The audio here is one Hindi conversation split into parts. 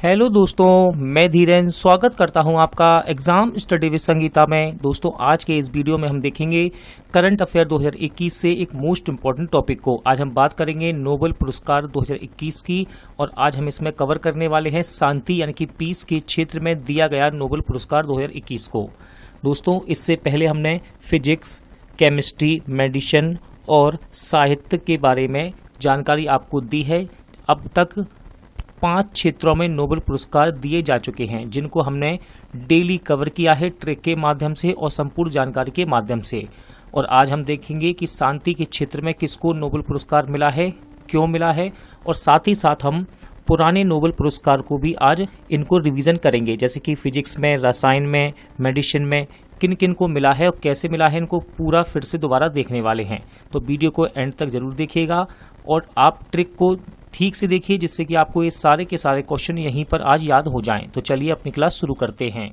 हेलो दोस्तों, मैं धीरेन स्वागत करता हूं आपका एग्जाम स्टडी विद संगीता में। दोस्तों, आज के इस वीडियो में हम देखेंगे करंट अफेयर 2021 से एक मोस्ट इम्पॉर्टेंट टॉपिक को। आज हम बात करेंगे नोबेल पुरस्कार 2021 की, और आज हम इसमें कवर करने वाले हैं शांति यानी कि पीस के क्षेत्र में दिया गया नोबेल पुरस्कार 2021 को। दोस्तों, इससे पहले हमने फिजिक्स, केमिस्ट्री, मेडिसिन और साहित्य के बारे में जानकारी आपको दी है। अब तक 5 क्षेत्रों में नोबेल पुरस्कार दिए जा चुके हैं, जिनको हमने डेली कवर किया है ट्रैक के माध्यम से और संपूर्ण जानकारी के माध्यम से। और आज हम देखेंगे कि शांति के क्षेत्र में किसको नोबेल पुरस्कार मिला है, क्यों मिला है, और साथ ही साथ हम पुराने नोबेल पुरस्कार को भी आज इनको रिवीजन करेंगे, जैसे कि फिजिक्स में, रसायन में, मेडिसिन में किन किन को मिला है और कैसे मिला है, इनको पूरा फिर से दोबारा देखने वाले हैं। तो वीडियो को एंड तक जरूर देखिएगा और आप ट्रिक को ठीक से देखिए, जिससे कि आपको ये सारे के सारे क्वेश्चन यहीं पर आज याद हो जाएं। तो चलिए अपनी क्लास शुरू करते हैं।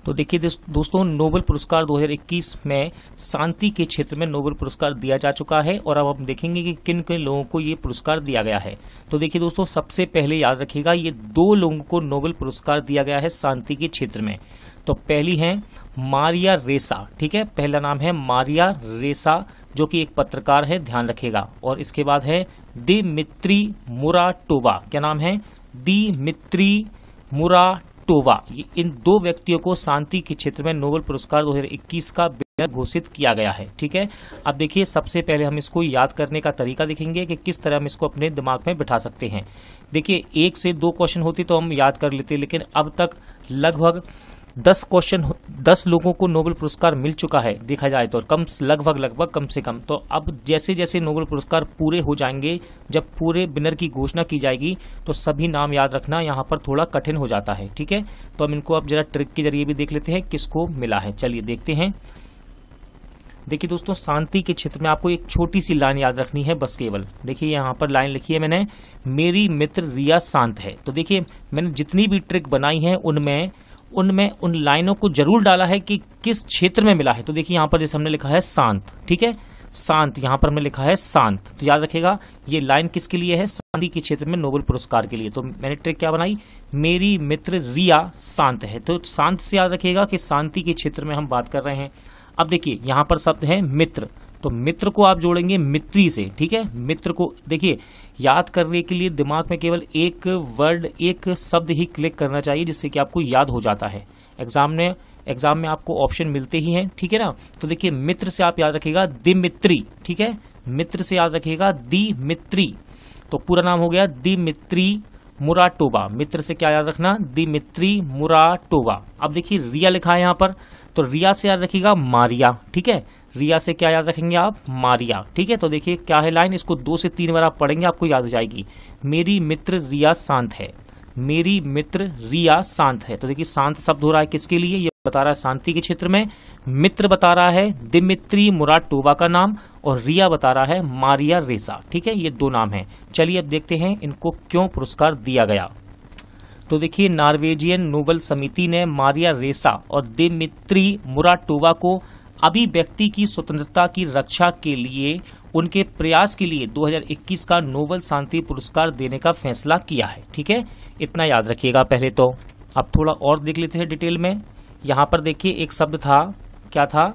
तो देखिए दोस्तों, नोबेल पुरस्कार 2021 में शांति के क्षेत्र में नोबेल पुरस्कार दिया जा चुका है, और अब हम देखेंगे कि किन किन लोगों को ये पुरस्कार दिया गया है। तो देखिए दोस्तों, सबसे पहले याद रखिएगा, ये 2 लोगों को नोबेल पुरस्कार दिया गया है शांति के क्षेत्र में। तो पहली है मारिया रेसा, ठीक है, पहला नाम है मारिया रेसा, जो कि एक पत्रकार है, ध्यान रखिएगा। और इसके बाद है दिमित्री मुराटोवा, क्या नाम है, दिमित्री मुराटोवा। इन 2 व्यक्तियों को शांति के क्षेत्र में नोबेल पुरस्कार 2021 का विनर घोषित किया गया है, ठीक है। अब देखिए, सबसे पहले हम इसको याद करने का तरीका देखेंगे कि किस तरह हम इसको अपने दिमाग में बिठा सकते हैं। देखिए, 1 से 2 क्वेश्चन होते तो हम याद कर लेते, लेकिन अब तक लगभग 10 लोगों को नोबेल पुरस्कार मिल चुका है, देखा जाए तो लगभग कम से कम। तो अब जैसे जैसे नोबेल पुरस्कार पूरे हो जाएंगे, जब पूरे विनर की घोषणा की जाएगी, तो सभी नाम याद रखना यहाँ पर थोड़ा कठिन हो जाता है, ठीक है। तो हम इनको अब जरा ट्रिक के जरिए भी देख लेते हैं किसको मिला है। चलिए देखते हैं। देखिए दोस्तों, शांति के क्षेत्र में आपको एक छोटी सी लाइन याद रखनी है, बस केवल। देखिए यहाँ पर लाइन लिखी है मैंने, मेरी मित्र रिया शांत है। तो देखिए, मैंने जितनी भी ट्रिक बनाई है उनमें उन लाइनों को जरूर डाला है कि किस क्षेत्र में मिला है। तो देखिए यहाँ पर जैसे हमने लिखा है शांत, ठीक है, शांत, यहाँ पर हमने लिखा है शांत। तो याद रखिएगा, ये लाइन किसके लिए है, शांति के क्षेत्र में नोबेल पुरस्कार के लिए। तो मैंने ट्रिक क्या बनाई, मेरी मित्र रिया शांत है। तो शांत से याद रखिएगा कि शांति के क्षेत्र में हम बात कर रहे हैं। अब देखिए, यहाँ पर शब्द है मित्र, तो मित्र को आप जोड़ेंगे मित्री से, ठीक है। मित्र को देखिए, याद करने के लिए दिमाग में केवल एक वर्ड, एक शब्द ही क्लिक करना चाहिए, जिससे कि आपको याद हो जाता है। एग्जाम में आपको ऑप्शन मिलते ही हैं, ठीक है ना। तो देखिए, मित्र से आप याद रखिएगा दिमित्री, ठीक है, मित्र से याद रखिएगा दिमित्री। तो पूरा नाम हो गया दिमित्री मुराटोवा। मित्र से क्या याद रखना, दिमित्री मुराटोवा। अब देखिए, रिया लिखा है यहाँ पर, तो रिया से याद रखिएगा मारिया, ठीक है। रिया से क्या याद रखेंगे आप, मारिया, ठीक है। तो देखिए क्या है लाइन, इसको 2 से 3 बार आप पढ़ेंगे, आपको याद हो जाएगी। मेरी मित्र रिया शांत है, मेरी मित्र रिया शांत है। तो देखिए, शांत शब्द हो रहा है किसके लिए, ये बता रहा है शांति के क्षेत्र में। मित्र बता रहा है दिमित्री मुराटोवा का नाम, और रिया बता रहा है मारिया रेसा, ठीक है। ये 2 नाम है। चलिए अब देखते हैं इनको क्यों पुरस्कार दिया गया। तो देखिए, नॉर्वेजियन नोबेल समिति ने मारिया रेसा और दिमित्री मुराटोवा को अभिव्यक्ति की स्वतंत्रता की रक्षा के लिए उनके प्रयास के लिए 2021 का नोबेल शांति पुरस्कार देने का फैसला किया है, ठीक है। इतना याद रखिएगा पहले तो। अब थोड़ा और देख लेते हैं डिटेल में। यहाँ पर देखिए, एक शब्द था, क्या था,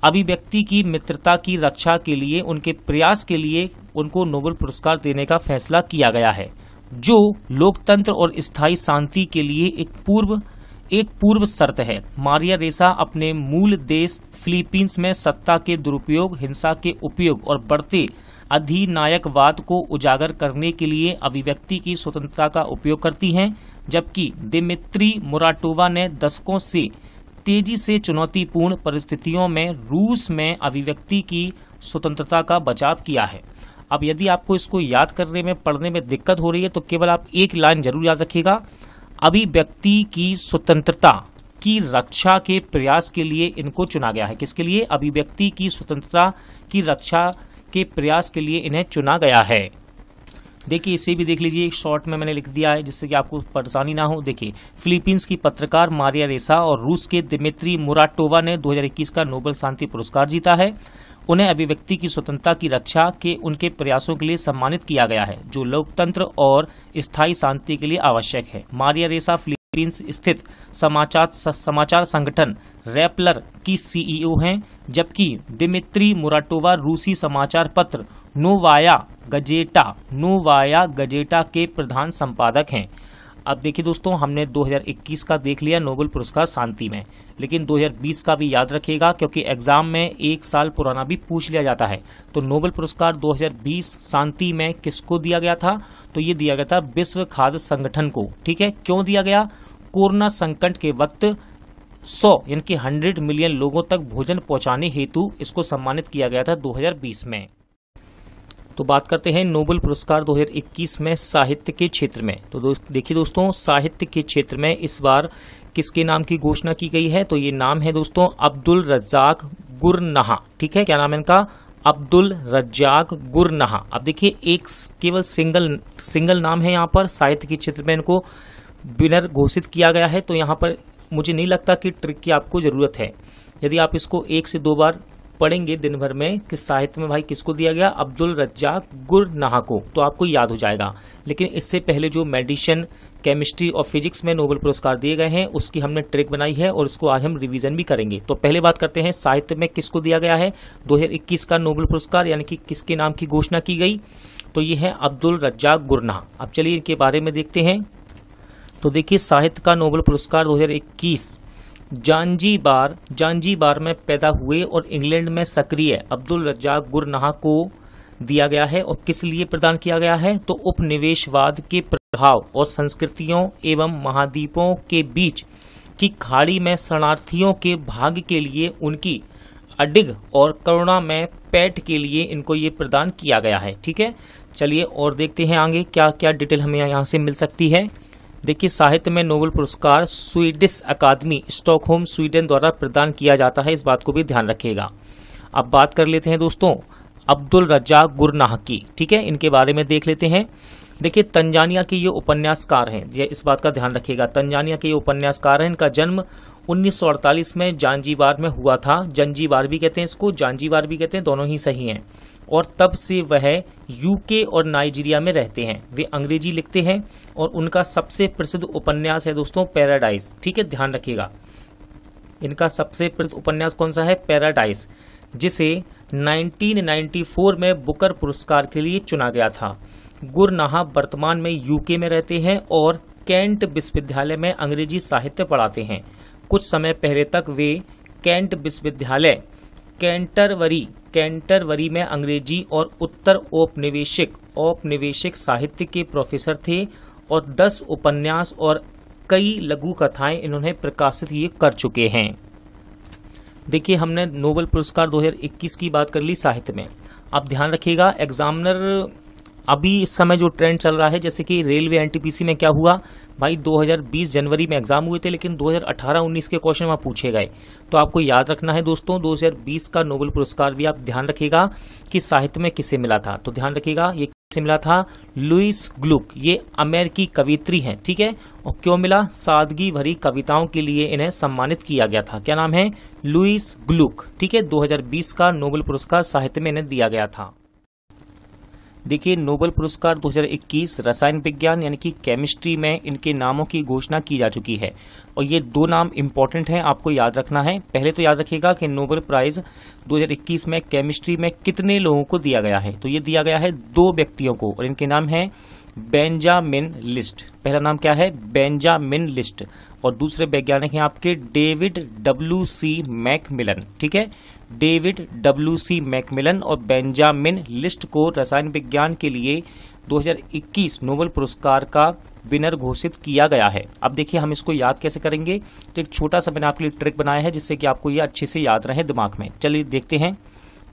अभिव्यक्ति की मित्रता की रक्षा के लिए उनके प्रयास के लिए उनको नोबेल पुरस्कार देने का फैसला किया गया है, जो लोकतंत्र और स्थायी शांति के लिए एक पूर्व शर्त है। मारिया रेसा अपने मूल देश फिलीपींस में सत्ता के दुरुपयोग, हिंसा के उपयोग और बढ़ते अधिनायकवाद को उजागर करने के लिए अभिव्यक्ति की स्वतंत्रता का उपयोग करती हैं, जबकि दिमित्री मुराटोवा ने दशकों से तेजी से चुनौतीपूर्ण परिस्थितियों में रूस में अभिव्यक्ति की स्वतंत्रता का बचाव किया है। अब यदि आपको इसको याद करने में, पढ़ने में दिक्कत हो रही है, तो केवल आप एक लाइन जरूर याद रखिएगा, अभिव्यक्ति की स्वतंत्रता की रक्षा के प्रयास के लिए इनको चुना गया है। किसके लिए, अभिव्यक्ति की स्वतंत्रता की रक्षा के प्रयास के लिए इन्हें चुना गया है। देखिए, इसे भी देख लीजिए, शॉर्ट में मैंने लिख दिया है, जिससे कि आपको परेशानी ना हो। देखिए, फिलीपींस की पत्रकार मारिया रेसा और रूस के दिमित्री मुराटोवा ने 2021 का नोबेल शांति पुरस्कार जीता है। उन्हें अभिव्यक्ति की स्वतंत्रता की रक्षा के उनके प्रयासों के लिए सम्मानित किया गया है, जो लोकतंत्र और स्थायी शांति के लिए आवश्यक है। मारिया रेसा फिलीपींस स्थित समाचार संगठन रैपलर की सीईओ हैं, जबकि दिमित्री मुराटोवा रूसी समाचार पत्र नोवाया गजेटा के प्रधान संपादक हैं। अब देखिए दोस्तों, हमने 2021 का देख लिया नोबेल पुरस्कार शांति में, लेकिन 2020 का भी याद रखिएगा, क्योंकि एग्जाम में एक साल पुराना भी पूछ लिया जाता है। तो नोबेल पुरस्कार 2020 शांति में किसको दिया गया था? तो ये दिया गया था विश्व खाद्य संगठन को। ठीक है, क्यों दिया गया? कोरोना संकट के वक्त 100 यानी कि 100 मिलियन लोगों तक भोजन पहुंचाने हेतु इसको सम्मानित किया गया था 2020 में। तो बात करते हैं नोबेल पुरस्कार 2021 में साहित्य के क्षेत्र में। तो देखिए दोस्तों, साहित्य के क्षेत्र में इस बार किसके नाम की घोषणा की गई है? तो ये नाम है दोस्तों अब्दुल रज्जाक गुरनाहा। ठीक है, क्या नाम है इनका? अब्दुल रज्जाक गुरनाहा। अब देखिए, एक केवल सिंगल नाम है यहाँ पर। साहित्य के क्षेत्र में इनको विनर घोषित किया गया है। तो यहाँ पर मुझे नहीं लगता कि ट्रिक की आपको जरूरत है। यदि आप इसको 1 से 2 बार पढ़ेंगे दिन भर में कि साहित्य में भाई किसको दिया गया, अब्दुल रज्जाक गुरनाहा को, तो आपको याद हो जाएगा। लेकिन इससे पहले जो मेडिसिन, केमिस्ट्री और फिजिक्स में नोबेल पुरस्कार दिए गए हैं उसकी हमने ट्रिक बनाई है और इसको आज हम रिवीजन भी करेंगे। तो पहले बात करते हैं साहित्य में किसको दिया गया है 2021 का नोबेल पुरस्कार, यानी कि किसके नाम की घोषणा की गई? तो ये है अब्दुल रज्जाक गुरनाहा। अब चलिए इनके बारे में देखते हैं। तो देखिए, साहित्य का नोबेल पुरस्कार 2021 जांजीबार में पैदा हुए और इंग्लैंड में सक्रिय अब्दुल रज्जाक गुरनाहा को दिया गया है। और किस लिए प्रदान किया गया है? तो उपनिवेशवाद के प्रभाव और संस्कृतियों एवं महाद्वीपों के बीच की खाड़ी में शरणार्थियों के भाग्य के लिए उनकी अडिग और करुणामय पैठ के लिए इनको ये प्रदान किया गया है। ठीक है, चलिए और देखते हैं आगे क्या क्या डिटेल हमें यहाँ से मिल सकती है। देखिए, साहित्य में नोबेल पुरस्कार स्वीडिश अकादमी स्टॉकहोम स्वीडन द्वारा प्रदान किया जाता है, इस बात को भी ध्यान रखिएगा। अब बात कर लेते हैं दोस्तों अब्दुल रज्जाक गुरनाहा की। ठीक है, इनके बारे में देख लेते हैं। देखिए, तंजानिया के ये उपन्यासकार हैं, इस बात का ध्यान रखिएगा। तंजानिया के ये उपन्यासकार हैं। इनका जन्म 1948 में जांजीबार में हुआ था। जंजीबार भी कहते हैं इसको, जांजीबार भी कहते हैं, दोनों ही सही हैं। और तब से वह यूके और नाइजीरिया में रहते हैं। वे अंग्रेजी लिखते हैं और उनका सबसे प्रसिद्ध उपन्यास है दोस्तों पैराडाइज। ठीक है, ध्यान रखिएगा। इनका सबसे प्रसिद्ध उपन्यास कौन सा है? पैराडाइज, जिसे 1994 में बुकर पुरस्कार के लिए चुना गया था। गुरनाहा वर्तमान में यूके में रहते हैं और कैंट विश्वविद्यालय में अंग्रेजी साहित्य पढ़ाते हैं। कुछ समय पहले तक वे कैंट विश्वविद्यालय कैंटरबरी में अंग्रेजी और उत्तर औपनिवेशिक साहित्य के प्रोफेसर थे और 10 उपन्यास और कई लघु कथाएं इन्होंने प्रकाशित ये कर चुके हैं। देखिए, हमने नोबेल पुरस्कार 2021 की बात कर ली साहित्य में। अब ध्यान रखिएगा, एग्जामिनर अभी इस समय जो ट्रेंड चल रहा है, जैसे कि रेलवे एनटीपीसी में क्या हुआ भाई, 2020 जनवरी में एग्जाम हुए थे, लेकिन 2018-19 के क्वेश्चन वहां पूछे गए। तो आपको याद रखना है दोस्तों, 2020 का नोबेल पुरस्कार भी आप ध्यान रखिएगा कि साहित्य में किसे मिला था। तो ध्यान रखिएगा, ये किसे मिला था? लुईस ग्लुक। ये अमेरिकी कवियत्री हैं। ठीक है, और क्यों मिला? सादगी भरी कविताओं के लिए इन्हें सम्मानित किया गया था। क्या नाम है? लुईस ग्लुक। ठीक है, 2020 का नोबेल पुरस्कार साहित्य में इन्हें दिया गया था। देखिए, नोबेल पुरस्कार 2021 रसायन विज्ञान यानी कि केमिस्ट्री में इनके नामों की घोषणा की जा चुकी है। और ये 2 नाम इंपॉर्टेंट हैं, आपको याद रखना है। पहले तो याद रखिएगा कि नोबेल प्राइज 2021 में केमिस्ट्री में कितने लोगों को दिया गया है। तो ये दिया गया है 2 व्यक्तियों को और इनके नाम है बेंजामिन लिस्ट। पहला नाम क्या है? Benjamin list. और दूसरे वैज्ञानिक हैं आपके डेविड W.C. मैकमिलन। ठीक है, डेविड W.C. मैकमिलन और बेंजामिन लिस्ट को रसायन विज्ञान के लिए 2021 नोबेल पुरस्कार का विनर घोषित किया गया है। अब देखिए, हम इसको याद कैसे करेंगे। तो एक छोटा सा मैंने आपके लिए ट्रिक बनाया है जिससे कि आपको ये अच्छे से याद रहे दिमाग में। चलिए देखते हैं।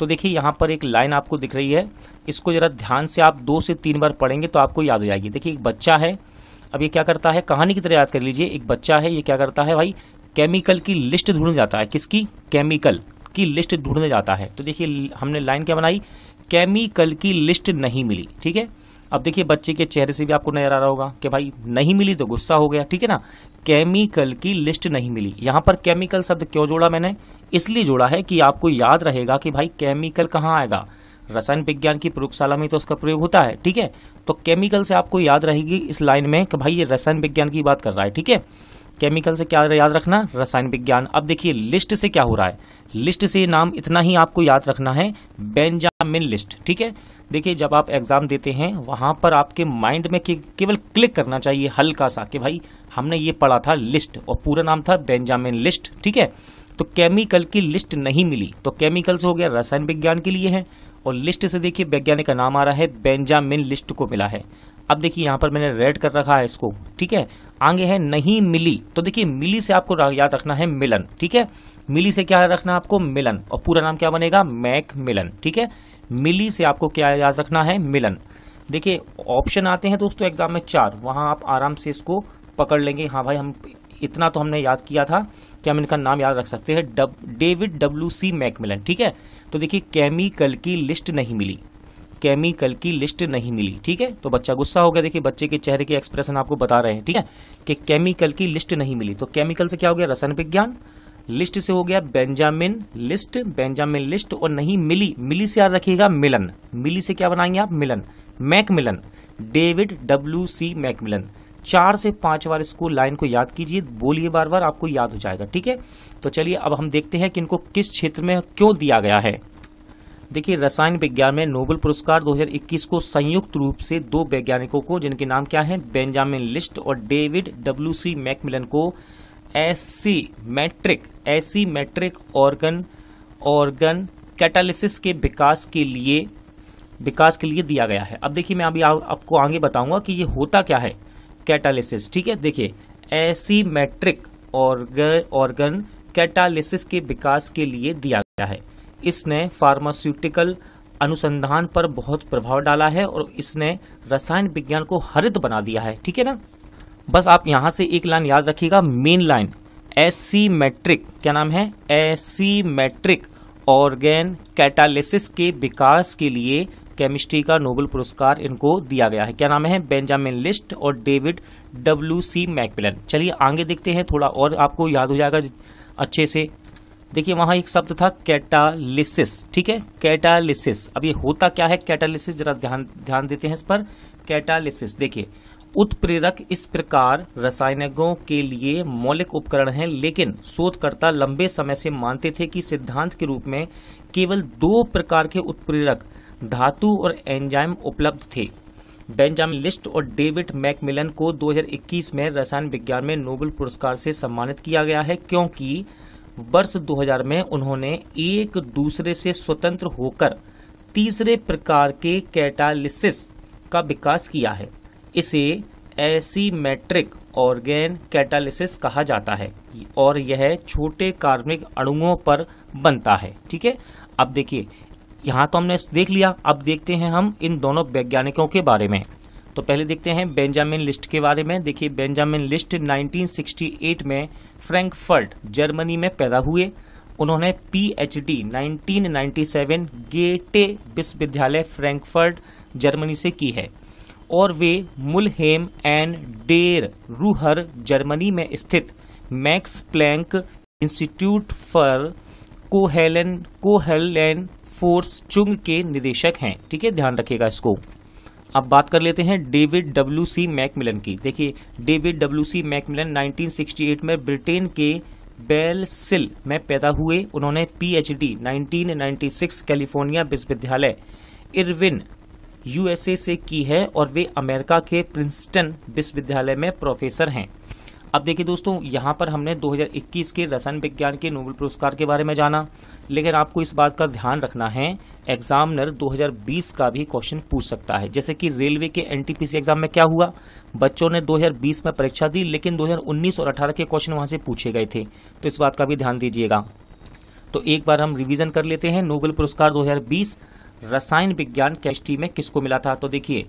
तो देखिए, यहाँ पर एक लाइन आपको दिख रही है, इसको जरा ध्यान से आप 2 से 3 बार पढ़ेंगे तो आपको याद हो जाएगी। देखिए, एक बच्चा है, अब ये क्या करता है, कहानी की तरह याद कर लीजिए। एक बच्चा है, ये क्या करता है भाई, केमिकल की लिस्ट ढूंढने जाता है। किसकी? केमिकल की लिस्ट ढूंढने जाता है। तो देखिए, हमने लाइन क्या बनाई, केमिकल की लिस्ट नहीं मिली। ठीक है, अब देखिए बच्चे के चेहरे से भी आपको नजर आ रहा होगा कि भाई नहीं मिली तो गुस्सा हो गया, ठीक है ना। केमिकल की लिस्ट नहीं मिली। यहां पर केमिकल शब्द क्यों जोड़ा मैंने, इसलिए जोड़ा है कि आपको याद रहेगा कि भाई केमिकल कहाँ आएगा, रसायन विज्ञान की प्रयोगशाला में तो उसका प्रयोग होता है, ठीक है। तो केमिकल से आपको याद रहेगी इस लाइन में कि भाई ये रसायन विज्ञान की बात कर रहा है, ठीक है। केमिकल से क्या याद रखना, रसायन विज्ञान। अब देखिए लिस्ट से क्या हो रहा है, लिस्ट से नाम इतना ही आपको याद रखना है, बेंजामिन लिस्ट, ठीक है। देखिए जब आप एग्जाम देते हैं वहां पर आपके माइंड में केवल क्लिक करना चाहिए हल्का सा कि भाई हमने ये पढ़ा था लिस्ट, और पूरा नाम था बेंजामिन लिस्ट, ठीक है। तो केमिकल की लिस्ट नहीं मिली, तो केमिकल से हो गया रसायन विज्ञान के लिए है, और लिस्ट से देखिए वैज्ञानिक का नाम आ रहा है, बेंजामिन लिस्ट को मिला है। अब देखिए यहां पर मैंने रेड कर रखा है इसको, ठीक है। आगे है नहीं मिली, तो देखिए मिली से आपको याद रखना है मिलन, ठीक है। मिली से क्या रखना है आपको, मिलन, और पूरा नाम क्या बनेगा, मैक मिलन, ठीक है। मिली से आपको क्या याद रखना है, मिलन। देखिए ऑप्शन आते हैं दोस्तों एग्जाम में 4, वहां आप आराम से इसको पकड़ लेंगे, हाँ भाई हम इतना तो हमने याद किया था कि हम इनका नाम याद रख सकते हैं, डेविड WC मैकमिलन, ठीक है। तो देखिए केमिकल की लिस्ट नहीं मिली, केमिकल की लिस्ट नहीं मिली, ठीक है। तो बच्चा गुस्सा हो गया, देखिए बच्चे के चेहरे के एक्सप्रेशन आपको बता रहे हैं, ठीक है, कि केमिकल की लिस्ट नहीं मिली। तो केमिकल से क्या हो गया, रसायन विज्ञान, लिस्ट से हो गया बेंजामिन लिस्ट, बेंजामिन लिस्ट, और नहीं मिली, मिली से याद रखिएगा मिलन, मिली से क्या बनाएंगे आप, मिलन, मैकमिलन, डेविड WC मैकमिलन। 4 से 5 बार इसको लाइन को याद कीजिए, बोलिए बार बार, आपको याद हो जाएगा, ठीक है। तो चलिए अब हम देखते हैं कि इनको किस क्षेत्र में क्यों दिया गया है। देखिए रसायन विज्ञान में नोबेल पुरस्कार 2021 को संयुक्त रूप से 2 वैज्ञानिकों को, जिनके नाम क्या है, बेंजामिन लिस्ट और डेविड WC मैकमिलन को एसीमेट्रिक ऑर्गन कैटालिसिस के विकास के लिए दिया गया है। अब देखिए मैं अभी आपको आगे बताऊंगा कि ये होता क्या है कैटालिसिस, ठीक है। देखिए एसीमेट्रिक ऑर्गन कैटालिसिस के विकास के लिए दिया गया है। इसने फार्मास्यूटिकल अनुसंधान पर बहुत प्रभाव डाला है और इसने रसायन विज्ञान को हरित बना दिया है, ठीक है ना। बस आप यहां से एक लाइन याद रखिएगा, मेन लाइन, एसीमेट्रिक, क्या नाम है, एसीमेट्रिक ऑर्गन कैटालिसिस के विकास के लिए केमिस्ट्री का नोबेल पुरस्कार इनको दिया गया है। क्या नाम है, बेंजामिन लिस्ट और डेविड WC मैकमिलन। चलिए आगे देखते हैं, थोड़ा और आपको याद हो जाएगा अच्छे से। देखिए वहां एक शब्द था कैटालिसिस, ठीक है, कैटालिसिस। अब ये होता क्या है कैटालिसिस, जरा ध्यान देते हैं इस पर। कैटालिसिस देखिए उत्प्रेरक इस प्रकार रसायनों के लिए मौलिक उपकरण हैं, लेकिन शोधकर्ता लंबे समय से मानते थे कि सिद्धांत के रूप में केवल 2 प्रकार के उत्प्रेरक धातु और एंजाइम उपलब्ध थे। बेंजामिन लिस्ट और डेविड मैकमिलन को 2021 में रसायन विज्ञान में नोबेल पुरस्कार से सम्मानित किया गया है, क्योंकि वर्ष 2000 में उन्होंने एक दूसरे से स्वतंत्र होकर तीसरे प्रकार के कैटालिसिस का विकास किया है। इसे एसीमेट्रिक ऑर्गन कैटालिसिस कहा जाता है और यह छोटे कार्बनिक अणुओं पर बनता है, ठीक है। अब देखिए यहां तो हमने देख लिया, अब देखते हैं हम इन दोनों वैज्ञानिकों के बारे में। तो पहले देखते हैं बेंजामिन लिस्ट के बारे में। देखिए बेंजामिन लिस्ट 1968 में फ्रैंकफर्ट जर्मनी में पैदा हुए। उन्होंने PhD 1997 गेटे विश्वविद्यालय फ्रैंकफर्ट जर्मनी से की है और वे Mulheim an der Ruhr Germany में स्थित Max Planck Institute for Kohlenforschung के निदेशक हैं, ठीक है, ध्यान रखिएगा इसको। अब बात कर लेते हैं डेविड WC मैकमिलन की। देखिए डेविड WC मैकमिलन 1968 में ब्रिटेन के बेलसिल में पैदा हुए। उन्होंने PhD 1996 कैलिफोर्निया विश्वविद्यालय इरविन USA से की है और वे अमेरिका के प्रिंसटन विश्वविद्यालय में प्रोफेसर हैं। अब देखिए दोस्तों यहाँ पर हमने 2021 के रसायन विज्ञान के नोबेल पुरस्कार के बारे में जाना, लेकिन आपको इस बात का ध्यान रखना है एग्जामिनर 2020 का भी क्वेश्चन पूछ सकता है। जैसे कि रेलवे के NTPC एग्जाम में क्या हुआ, बच्चों ने 2020 में परीक्षा दी लेकिन 2019 और 18 के क्वेश्चन वहां से पूछे गए थे, तो इस बात का भी ध्यान दीजिएगा। तो एक बार हम रिविजन कर लेते हैं। नोबेल पुरस्कार 2020 रसायन विज्ञान केमिस्ट्री में किसको मिला था, तो देखिए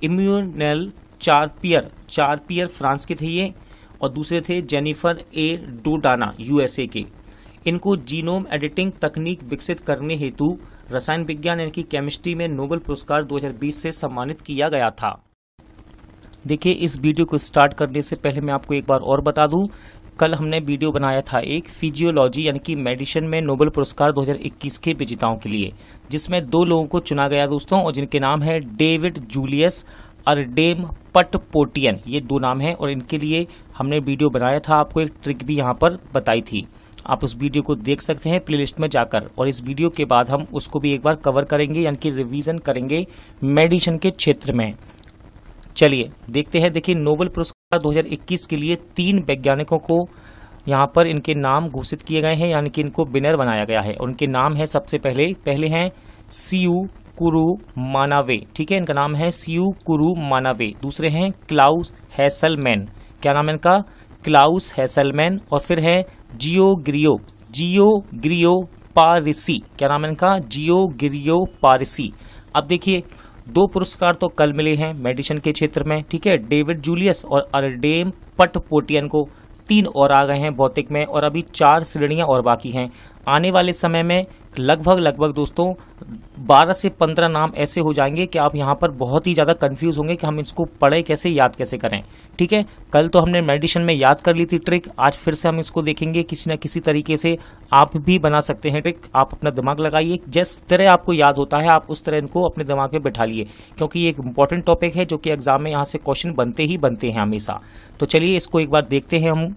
इम्यूनल चारपियर फ्रांस के थे ये, और दूसरे थे जेनिफर A डोडाना USA के। इनको जीनोम एडिटिंग तकनीक विकसित करने हेतु रसायन विज्ञान यानी कि केमिस्ट्री में नोबेल पुरस्कार 2020 से सम्मानित किया गया था। देखिए, इस वीडियो को स्टार्ट करने से पहले मैं आपको एक बार और बता दूं, कल हमने वीडियो बनाया था एक फिजियोलॉजी यानी कि मेडिसिन में नोबेल पुरस्कार 2021 के विजेताओं के लिए, जिसमें 2 लोगों को चुना गया दोस्तों, और जिनके नाम है डेविड जूलियस अर्डेम पटपोटियन। ये 2 नाम हैं और इनके लिए हमने वीडियो बनाया था, आपको एक ट्रिक भी यहाँ पर बताई थी। आप उस वीडियो को देख सकते हैं प्लेलिस्ट में जाकर, और इस वीडियो के बाद हम उसको भी एक बार कवर करेंगे यानी कि रिवीजन करेंगे मेडिसिन के क्षेत्र में। चलिए देखते हैं। देखिए, नोबेल पुरस्कार 2021 के लिए 3 वैज्ञानिकों को यहाँ पर इनके नाम घोषित किए गए हैं, यानी कि इनको विनर बनाया गया है। उनके नाम है, सबसे पहले हैं सीयू कुरु मानावे, ठीक है, इनका नाम है सीयू कुरु मानावे। दूसरे हैं क्लाउस हैसलमैन, क्या नाम है इनका, क्लाउस हैसलमैन। और फिर है जियो ग्रियो पारिसी, क्या नाम है इनका, जियो ग्रियो पारिसी। अब देखिए, 2 पुरस्कार तो कल मिले हैं मेडिसिन के क्षेत्र में, ठीक है, डेविड जूलियस और अर्डेम पटपोटियन को। 3 और आ गए हैं भौतिक में, और अभी 4 श्रेणियां और बाकी हैं। आने वाले समय में लगभग दोस्तों 12 से 15 नाम ऐसे हो जाएंगे कि आप यहाँ पर बहुत ही ज़्यादा कंफ्यूज होंगे कि हम इसको पढ़े कैसे, याद कैसे करें, ठीक है। कल तो हमने मेडिसिन में याद कर ली थी ट्रिक, आज फिर से हम इसको देखेंगे। किसी न किसी तरीके से आप भी बना सकते हैं ट्रिक। आप अपना दिमाग लगाइए, जिस तरह आपको याद होता है आप उस तरह इनको अपने दिमाग में बैठा लिए, क्योंकि ये एक इंपॉर्टेंट टॉपिक है जो कि एग्जाम में यहाँ से क्वेश्चन बनते ही बनते हैं हमेशा। तो चलिए इसको एक बार देखते हैं हम।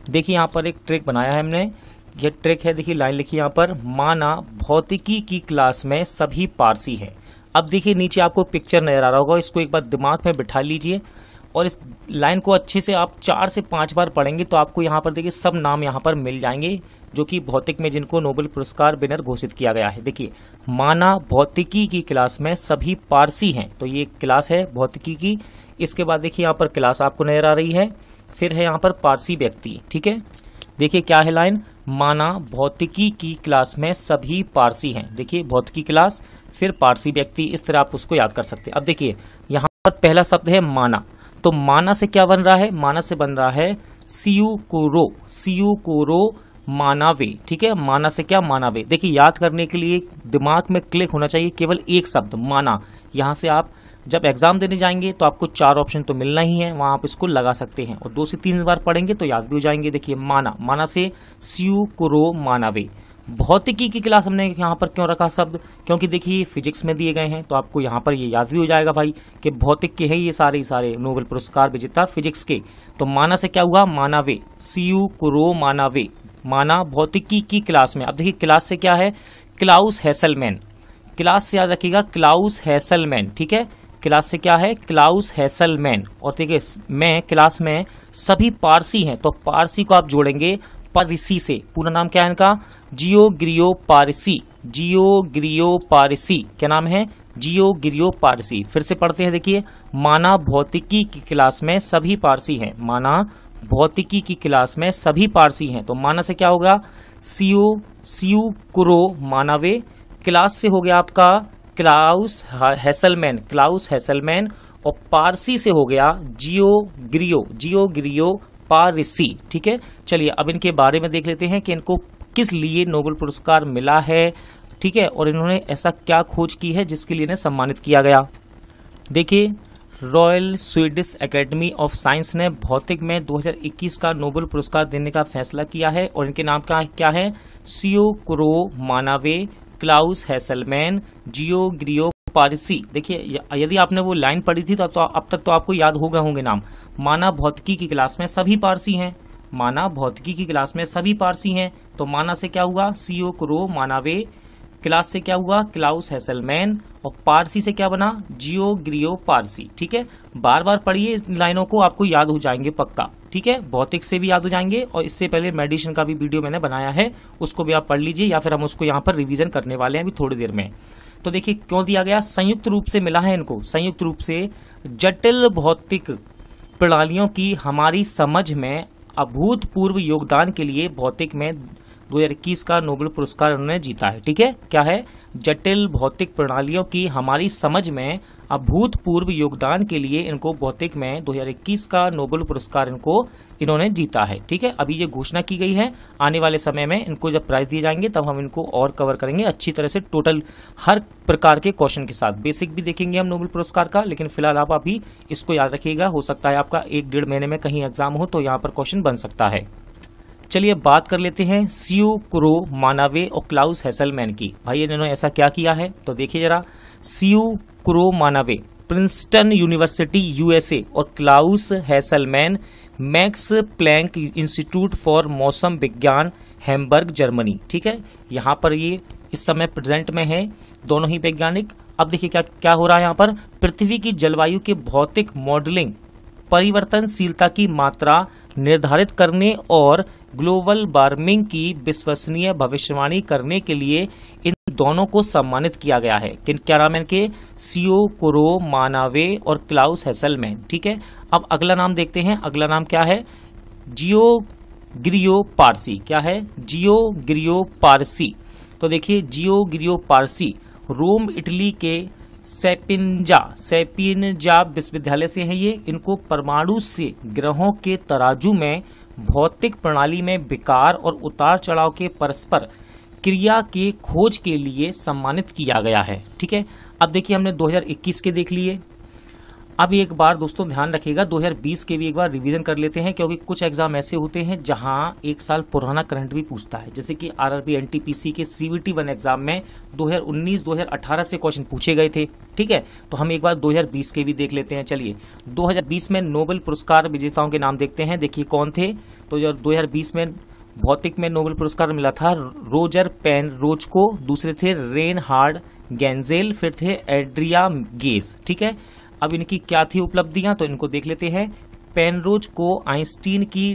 देखिए, यहाँ पर एक ट्रिक बनाया है हमने, यह ट्रिक है, देखिए लाइन लिखी यहाँ पर, माना भौतिकी की क्लास में सभी पारसी है। अब देखिए नीचे आपको पिक्चर नजर आ रहा होगा, इसको एक बार दिमाग में बिठा लीजिए और इस लाइन को अच्छे से आप 4 से 5 बार पढ़ेंगे तो आपको यहाँ पर देखिए सब नाम यहाँ पर मिल जाएंगे जो कि भौतिक में जिनको नोबेल पुरस्कार विनर घोषित किया गया है। देखिए, माना भौतिकी की क्लास में सभी पारसी हैं, तो ये क्लास है भौतिकी की। इसके बाद देखिए यहाँ पर क्लास आपको नजर आ रही है, फिर है यहाँ पर पारसी व्यक्ति, ठीक है। देखिए क्या है लाइन, माना भौतिकी की क्लास में सभी पारसी हैं। देखिए भौतिकी क्लास, फिर पारसी व्यक्ति, इस तरह आप उसको याद कर सकते हैं। अब देखिए यहाँ पर पहला शब्द है माना, तो माना से क्या बन रहा है, माना से बन रहा है सीयू कोरो मानावे, ठीक है। माना से क्या, मानावे। देखिए याद करने के लिए दिमाग में क्लिक होना चाहिए केवल एक शब्द माना। यहाँ से आप जब एग्जाम देने जाएंगे तो आपको 4 ऑप्शन तो मिलना ही है, वहां आप इसको लगा सकते हैं और 2 से 3 बार पढ़ेंगे तो याद भी हो जाएंगे। देखिए माना से सीयू कुरो मानावे। भौतिकी की क्लास हमने यहाँ पर क्यों रखा शब्द, क्योंकि देखिए फिजिक्स में दिए गए हैं, तो आपको यहाँ पर ये याद भी हो जाएगा भाई कि भौतिक के है ये सारे नोबेल पुरस्कार विजेता फिजिक्स के। तो माना से क्या हुआ, मानावे, सीयू कुरो मानावे, माना भौतिकी की क्लास में। अब देखिए क्लास से क्या है, क्लाउस हैसलमैन, क्लास से याद रखिएगा क्लाउस हैसलमैन, ठीक है। क्लास से क्या है, क्लाउस हैसलमैन। और देखिए मैं क्लास में सभी पारसी हैं, तो पारसी को आप जोड़ेंगे पारिसी से। पूरा नाम क्या है इनका, जियो ग्रियो पारिसी, जियो ग्रियो पारिसी, क्या नाम है, जियो ग्रियो पारिसी। फिर से पढ़ते हैं, देखिए माना भौतिकी की क्लास में सभी पारसी हैं, माना भौतिकी की क्लास में सभी पारसी हैं। तो माना से क्या होगा, सीयू कुरो मानावे। क्लास से हो गया आपका क्लाउस हैसलमैन, और पारसी से हो गया जियो ग्रियो पारिसी, ठीक है। चलिए अब इनके बारे में देख लेते हैं कि इनको किस लिए नोबेल पुरस्कार मिला है, ठीक है, और इन्होंने ऐसा क्या खोज की है जिसके लिए इन्हें सम्मानित किया गया। देखिए royal Swedish academy of science ने भौतिक में 2021 का नोबेल पुरस्कार देने का फैसला किया है, और इनके नाम का क्या है, सीयू कुरो मानावे, क्लाउस हैसलमैन, जियो ग्रियो पारिसी। देखिए यदि आपने वो लाइन पढ़ी थी तो अब तक तो आपको याद हो गए होंगे नाम। माना भौतिकी की क्लास में सभी पारसी हैं, माना भौतिकी की क्लास में सभी पारसी हैं, तो माना से क्या हुआ, सीयू कुरो मानावे, क्लास से क्या हुआ, क्लाउस हैसलमैन, और पारसी से क्या बना, जियो ग्रियो पारसी, ठीक है। बार बार पढ़िए इस लाइनों को, आपको याद हो जाएंगे पक्का, ठीक है। भौतिक से भी याद हो जाएंगे, और इससे पहले मेडिसिन का भी वीडियो मैंने बनाया है, उसको भी आप पढ़ लीजिए, या फिर हम उसको यहाँ पर रिवीजन करने वाले हैं अभी थोड़ी देर में। तो देखिए क्यों दिया गया, संयुक्त रूप से मिला है इनको, संयुक्त रूप से जटिल भौतिक प्रणालियों की हमारी समझ में अभूतपूर्व योगदान के लिए भौतिक में 2021 का नोबेल पुरस्कार उन्होंने जीता है। ठीक है, क्या है? जटिल भौतिक प्रणालियों की हमारी समझ में अभूतपूर्व योगदान के लिए इनको भौतिक में 2021 का नोबेल पुरस्कार इन्होंने जीता है। ठीक है, अभी ये घोषणा की गई है, आने वाले समय में इनको जब प्राइज दिए जाएंगे तब हम इनको और कवर करेंगे अच्छी तरह से, टोटल हर प्रकार के क्वेश्चन के साथ। बेसिक भी देखेंगे हम नोबेल पुरस्कार का, लेकिन फिलहाल आप अभी इसको याद रखिएगा, हो सकता है आपका 1-1.5 महीने में कहीं एग्जाम हो तो यहाँ पर क्वेश्चन बन सकता है। चलिए बात कर लेते हैं सीयू कुरो मानावे और क्लाउस हेसलमैन की। भाई इन्होंने ऐसा क्या किया है तो देखिए जरा। Syukuro Manabe Princeton University USA और Klaus Hasselmann Max Planck Institute for मौसम विज्ञान हैम्बर्ग जर्मनी। ठीक है, यहाँ पर ये इस समय प्रेजेंट में है दोनों ही वैज्ञानिक। अब देखिए क्या क्या हो रहा है यहाँ पर। पृथ्वी की जलवायु के भौतिक मॉडलिंग, परिवर्तनशीलता की मात्रा निर्धारित करने और ग्लोबल वार्मिंग की विश्वसनीय भविष्यवाणी करने के लिए इन दोनों को सम्मानित किया गया है। क्या नाम है इनके? सीओ कुरो मानावे और क्लाउस हेसलमैन। ठीक है, अब अगला नाम देखते हैं। अगला नाम क्या है? जियो ग्रियो पारसी। क्या है? जियो ग्रियो पारसी। तो देखिए जियो ग्रियो पारसी रोम इटली के सेपिनजा विश्वविद्यालय से है ये। इनको परमाणु से ग्रहों के तराजू में भौतिक प्रणाली में विकार और उतार चढ़ाव के परस्पर क्रिया के खोज के लिए सम्मानित किया गया है। ठीक है, अब देखिए हमने 2021 के देख लिए। अब एक बार दोस्तों ध्यान रखिएगा 2020 के भी एक बार रिवीजन कर लेते हैं, क्योंकि कुछ एग्जाम ऐसे होते हैं जहां एक साल पुराना करंट भी पूछता है। जैसे कि आरआरबी एनटीपीसी के CVT 1 एग्जाम में 2019-2018 से क्वेश्चन पूछे गए थे। ठीक है, तो हम एक बार 2020 के भी देख लेते हैं। चलिए 2020 में नोबेल पुरस्कार विजेताओं के नाम देखते हैं। देखिए कौन थे। तो 2020 में भौतिक में नोबेल पुरस्कार मिला था रोजर पेनरोज को, दूसरे थे रेनहार्ड गेंजेल, फिर थे एड्रिया गेज। ठीक है, अब इनकी क्या थी उपलब्धियां तो इनको देख लेते हैं। पेनरोज को आइंस्टीन की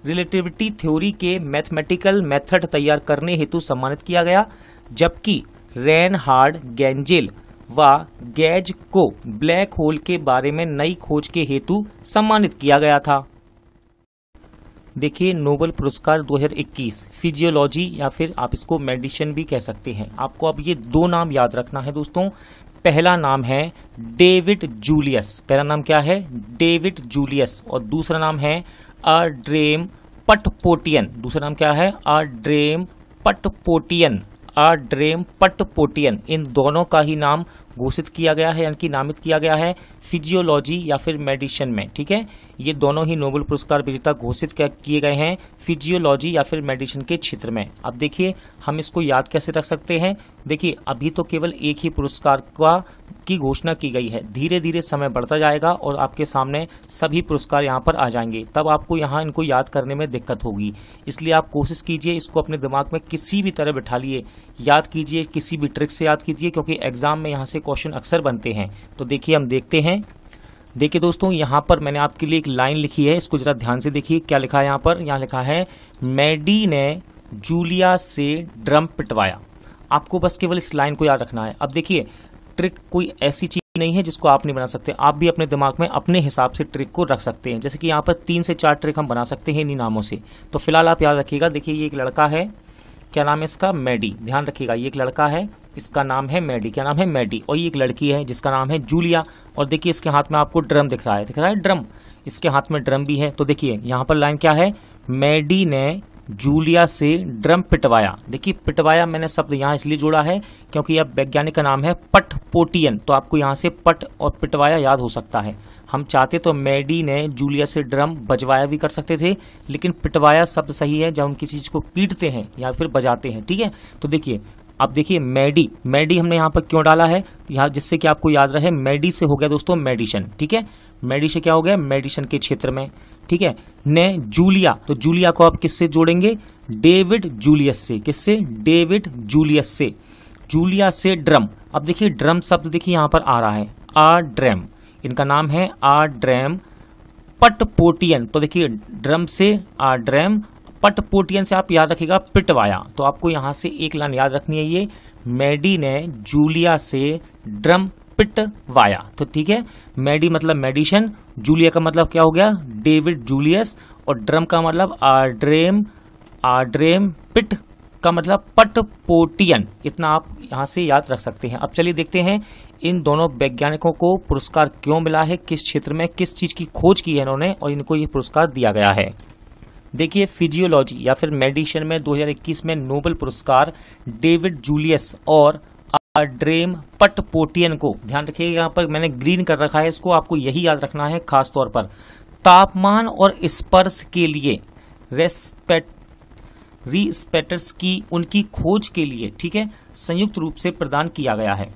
रिलेटिविटी थ्योरी के मैथमेटिकल मेथड तैयार करने हेतु सम्मानित किया गया, जबकि रेनहार्ड गेंजेल व गैज को ब्लैक होल के बारे में नई खोज के हेतु सम्मानित किया गया था। देखिए नोबेल पुरस्कार 2021 फिजियोलॉजी या फिर आप इसको मेडिसिन भी कह सकते हैं। आपको अब ये दो नाम याद रखना है दोस्तों। पहला नाम है डेविड जूलियस। पहला नाम क्या है? David Julius. और दूसरा नाम है अड्रेम पटपोटियन। दूसरा नाम क्या है? अड्रेम पटपोटियन। अड्रेम पटपोटियन। इन दोनों का ही नाम घोषित किया गया है, यानी कि नामित किया गया है फिजियोलॉजी या फिर मेडिसिन में। ठीक है, ये दोनों ही नोबेल पुरस्कार विजेता घोषित किए गए हैं फिजियोलॉजी या फिर मेडिसिन के क्षेत्र में। अब देखिए हम इसको याद कैसे रख सकते हैं। देखिए अभी तो केवल एक ही पुरस्कार की घोषणा की गई है, धीरे धीरे समय बढ़ता जाएगा और आपके सामने सभी पुरस्कार यहाँ पर आ जाएंगे, तब आपको यहाँ इनको याद करने में दिक्कत होगी। इसलिए आप कोशिश कीजिए इसको अपने दिमाग में किसी भी तरह बिठा लिए, याद कीजिए, किसी भी ट्रिक से याद कीजिए, क्योंकि एग्जाम में यहाँ से क्वेश्चन अक्सर बनते हैं। तो देखिए हम देखते हैं। देखिए दोस्तों यहाँ पर मैंने आपके लिए एक लाइन लिखी है, इसको जरा ध्यान से देखिए क्या लिखा है यहाँ पर। यहाँ लिखा है मैडी ने जूलिया से ड्रम पिटवाया। आपको बस केवल इस लाइन को याद रखना है। अब देखिए ट्रिक कोई ऐसी चीज नहीं है जिसको आप नहीं बना सकते, आप भी अपने दिमाग में अपने हिसाब से ट्रिक को रख सकते हैं। जैसे कि यहाँ पर 3 से 4 ट्रिक हम बना सकते हैं इन्हीं नामों से। तो फिलहाल आप याद रखिएगा। देखिए ये एक लड़का है, क्या नाम है इसका? मैडी। ध्यान रखिएगा ये एक लड़का है, इसका नाम है मैडी। क्या नाम है? मैडी। और ये एक लड़की है जिसका नाम है जूलिया। और देखिए इसके हाथ में आपको ड्रम दिख रहा है ड्रम, इसके हाथ में ड्रम भी है। तो देखिए यहाँ पर लाइन क्या है? मैडी ने जूलिया से ड्रम पिटवाया। देखिए पिटवाया मैंने शब्द यहाँ इसलिए जोड़ा है क्योंकि अब वैज्ञानिक का नाम है पटपोटियन, तो आपको यहाँ से पट और पिटवाया याद हो सकता है। हम चाहते तो मैडी ने जूलिया से ड्रम बजवाया भी कर सकते थे, लेकिन पिटवाया शब्द सही है जब हम किसी चीज को पीटते हैं या फिर बजाते हैं। ठीक है, तो देखिए अब देखिए मैडी, मैडी हमने यहाँ पर क्यों डाला है यहाँ, जिससे कि आपको याद रहे मैडी से हो गया दोस्तों मेडिसिन। ठीक है, मैडी से क्या हो गया? मेडिसिन के क्षेत्र में। ठीक है, ने जूलिया, तो जूलिया को आप किससे जोड़ेंगे? डेविड जूलियस से। किससे? डेविड जूलियस से। जूलिया से ड्रम। अब देखिए ड्रम शब्द देखिए यहाँ पर आ रहा है आ ड्रम, इनका नाम है आ ड्रम पटपोटियन। तो देखिए ड्रम से आ ड्रम, पटपोटियन से आप याद रखिएगा पिटवाया। तो आपको यहाँ से एक लाइन याद रखनी है, ये मैडी ने जूलिया से ड्रम पिटवाया। तो ठीक है, मैडी मतलब मेडिसिन, जूलिया का मतलब क्या हो गया? डेविड जूलियस, और ड्रम का मतलब आड्रेम आड्रेम पिट का मतलब पटपोटियन, इतना आप यहाँ से याद रख सकते हैं। अब चलिए देखते हैं इन दोनों वैज्ञानिकों को पुरस्कार क्यों मिला है, किस क्षेत्र में किस चीज की खोज की है इन्होंने और इनको ये पुरस्कार दिया गया है। देखिए फिजियोलॉजी या फिर मेडिसिन में 2021 में नोबेल पुरस्कार डेविड जूलियस और आड्रेम पटपोटियन को, ध्यान रखिएगा यहाँ पर मैंने ग्रीन कर रखा है, इसको आपको यही याद रखना है खास तौर पर, तापमान और स्पर्श के लिए रिस्पेक्टर्स की उनकी खोज के लिए, ठीक है, संयुक्त रूप से प्रदान किया गया है।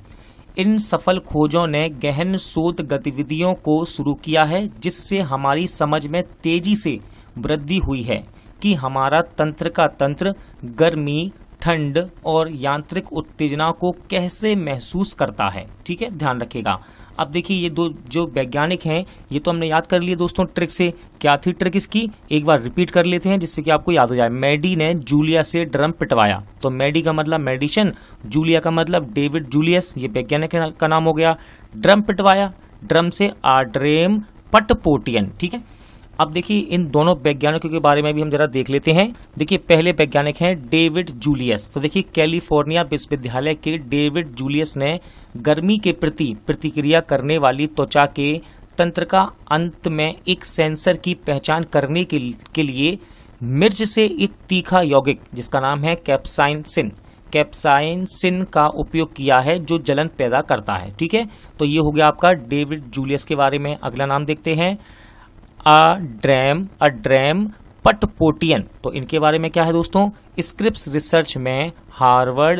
इन सफल खोजों ने गहन शोध गतिविधियों को शुरू किया है जिससे हमारी समझ में तेजी से वृद्धि हुई है कि हमारा तंत्र का तंत्र गर्मी, ठंड और यांत्रिक उत्तेजना को कैसे महसूस करता है। ठीक है, ध्यान रखिएगा। अब देखिए ये दो जो वैज्ञानिक हैं ये तो हमने याद कर लिए दोस्तों ट्रिक से। क्या थी ट्रिक इसकी, एक बार रिपीट कर लेते हैं जिससे कि आपको याद हो जाए। मैडी ने जूलिया से ड्रम पिटवाया, तो मैडी का मतलब मेडिसिन, जूलिया का मतलब डेविड जूलियस, ये वैज्ञानिक का नाम हो गया। ड्रम पिटवाया, ड्रम से आड्रेम पटपोटियन। ठीक है, अब देखिए इन दोनों वैज्ञानिकों के बारे में भी हम जरा देख लेते हैं। देखिए पहले वैज्ञानिक हैं डेविड जूलियस। तो देखिए कैलिफोर्निया विश्वविद्यालय के डेविड जूलियस ने गर्मी के प्रति प्रतिक्रिया करने वाली त्वचा के तंत्र का अंत में एक सेंसर की पहचान करने के लिए मिर्च से एक तीखा यौगिक जिसका नाम है कैप्साइसिन का उपयोग किया है जो जलन पैदा करता है। ठीक है, तो ये हो गया आपका डेविड जूलियस के बारे में। अगला नाम देखते हैं आड्रेम पटपोटियन। तो इनके बारे में क्या है दोस्तों, स्क्रिप्स रिसर्च में हार्वर्ड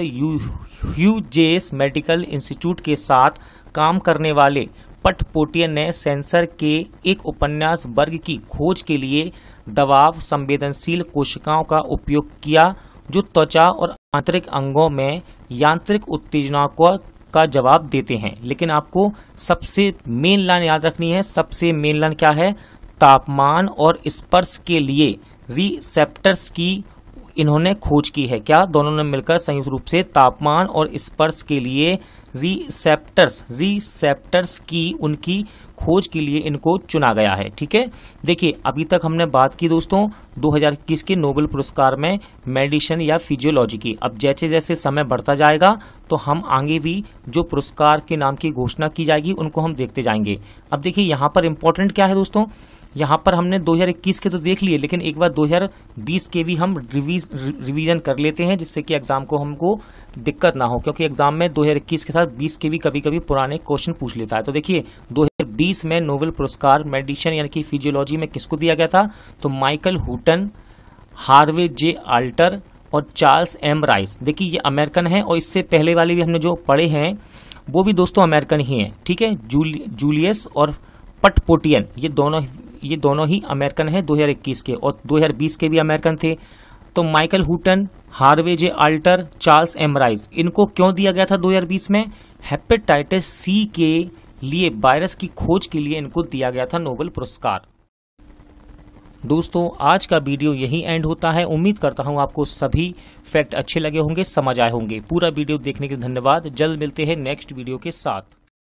ह्यूजेस मेडिकल इंस्टीट्यूट के साथ काम करने वाले पटपोटियन ने सेंसर के एक उपन्यास वर्ग की खोज के लिए दबाव संवेदनशील कोशिकाओं का उपयोग किया जो त्वचा और आंतरिक अंगों में यांत्रिक उत्तेजना का जवाब देते हैं। लेकिन आपको सबसे मेन लाइन याद रखनी है। सबसे मेन लाइन क्या है, तापमान और स्पर्श के लिए रिसेप्टर्स की इन्होंने खोज की है। क्या, दोनों ने मिलकर संयुक्त रूप से तापमान और स्पर्श के लिए रिसेप्टर्स की उनकी खोज के लिए इनको चुना गया है। ठीक है, देखिए अभी तक हमने बात की दोस्तों 2021 के नोबेल पुरस्कार में मेडिसिन या फिजियोलॉजी की। अब जैसे जैसे समय बढ़ता जाएगा तो हम आगे भी जो पुरस्कार के नाम की घोषणा की जाएगी उनको हम देखते जाएंगे। अब देखिए यहाँ पर इम्पोर्टेंट क्या है दोस्तों, यहाँ पर हमने 2021 के तो देख लिए, लेकिन एक बार 2020 के भी हम रिवीजन कर लेते हैं जिससे कि एग्जाम को हमको दिक्कत ना हो, क्योंकि एग्जाम में 2021 के साथ 20 के भी कभी कभी पुराने क्वेश्चन पूछ लेता है। तो देखिए 2020 में नोबेल पुरस्कार मेडिसिन यानी कि फिजियोलॉजी में किसको दिया गया था, तो माइकल हुटन, हार्वे जे आल्टर और चार्ल्स एम राइस। देखिए ये अमेरिकन है और इससे पहले वाले भी हमने जो पढ़े हैं वो भी दोस्तों अमेरिकन ही हैं। ठीक है, जूलियस और पटपोटियन ये दोनों ही अमेरिकन हैं 2021 के, और 2020 के भी अमेरिकन थे। तो माइकल हुटन, हार्वे जे आल्टर, चार्ल्स एम राइस, इनको क्यों दिया गया था 2020 में, हेपेटाइटिस सी के लिए वायरस की खोज के लिए इनको दिया गया था नोबेल पुरस्कार। दोस्तों आज का वीडियो यही एंड होता है। उम्मीद करता हूं आपको सभी फैक्ट अच्छे लगे होंगे, समझ आए होंगे। पूरा वीडियो देखने के लिए धन्यवाद। जल्द मिलते हैं नेक्स्ट वीडियो के साथ।